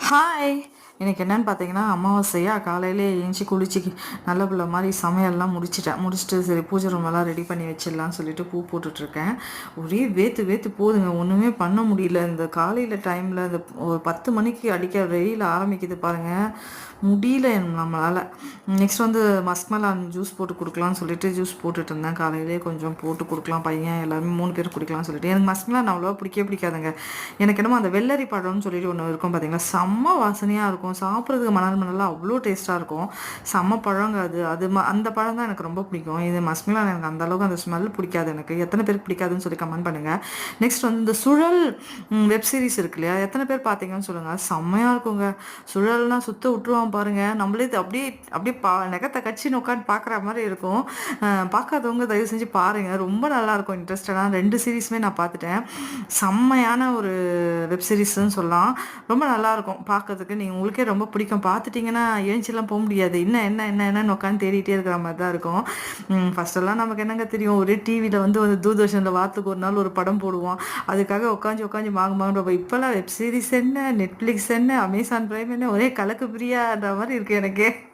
Hi! எனக்கு என்னன்னு பார்த்தீங்கன்னா, அமாவாசையா காலையிலே எழுந்துச்சி குளிச்சு நல்ல பிள்ளை மாரி சமையல்லாம் முடிச்சுட்டேன். முடிச்சுட்டு சரி பூஜை ரூமெல்லாம் ரெடி பண்ணி வச்சிடலான்னு சொல்லிட்டு பூ போட்டுட்ருக்கேன். ஒரே வேத்து வேத்து போகுதுங்க. ஒன்றுமே பண்ண முடியல. இந்த காலையில டைமில் இந்த ஒரு 10 மணிக்கு அடிக்கிற வெயில் ஆரம்பிக்குது பாருங்க. முடியல நம்மளால. நெக்ஸ்ட் வந்து மஸ்க்மெலான் ஜூஸ் போட்டு குடுக்கலான்னு சொல்லிட்டு ஜூஸ் போட்டுட்டு இருந்தேன். காலையிலேயே கொஞ்சம் போட்டு குடுக்கலாம். பையன் எல்லாருமே 3 பேர் குடிக்கலாம்னு சொல்லிட்டு. எனக்கு மஸ்க்மெலான் அவ்வளோவா பிடிக்கவே பிடிக்காதுங்க. எனக்கு என்னமோ அந்த வெள்ளரி பழம்னு சொல்லிட்டு ஒன்று இருக்கும் பார்த்தீங்களா, செம்ம வாசனையாக இருக்கும். சாப்பிட்றதுக்கு மணல் அவ்வளோ டேஸ்ட்டாக இருக்கும். செம்ம பழங்க அது. அந்த பழம் தான் எனக்கு ரொம்ப பிடிக்கும். இது மஸ்க்மெலான் எனக்கு அந்த அளவுக்கு அந்த ஸ்மெல் பிடிக்காது எனக்கு. எத்தனை பேருக்கு பிடிக்காதுன்னு சொல்லி கமெண்ட் பண்ணுங்கள். நெக்ஸ்ட் வந்து இந்த சுழல் வெப் சீரிஸ் இருக்கு இல்லையா, எத்தனை பேர் பார்த்தீங்கன்னு சொல்லுங்கள். செம்மையாக இருக்குங்க. சுழல்னா சுத்த விட்டுருவான் பாருங்க. நம்மளே இது அப்படியே அப்படியே நெகத்தை கட்சின்னு உட்காந்து பார்க்குற மாதிரி இருக்கும். பார்க்காதவங்க தயவு செஞ்சு பாருங்கள். ரொம்ப நல்லாயிருக்கும். இன்ட்ரெஸ்டடான 2 சீரீஸுமே நான் பார்த்துட்டேன். செம்மையான ஒரு வெப் சீரிஸ்ன்னு சொல்லலாம். ரொம்ப நல்லாயிருக்கும் பார்க்கறதுக்கு. நீங்கள் உங்களுக்கே ரொம்ப பிடிக்கும். பார்த்துட்டிங்கன்னா ஏஞ்சிலாம் போக முடியாது. என்னன்னு உட்காந்து தேடிட்டே இருக்கிற மாதிரி தான் இருக்கும். ஃபஸ்ட்டெல்லாம் நமக்கு என்னங்க தெரியும், ஒரே டிவியில் வந்து தூர்தர்ஷனில் வாரத்துக்கு ஒரு நாள் ஒரு படம் போடுவோம். அதுக்காக உட்காந்து வாங்க இப்போல்லாம் வெப் சீரிஸ் என்ன, நெட்ஃப்ளிக்ஸ் என்ன, அமேசான் பிரைம் என்ன, ஒரே கலக்கு பிரியான்ற மாதிரி இருக்குது எனக்கு.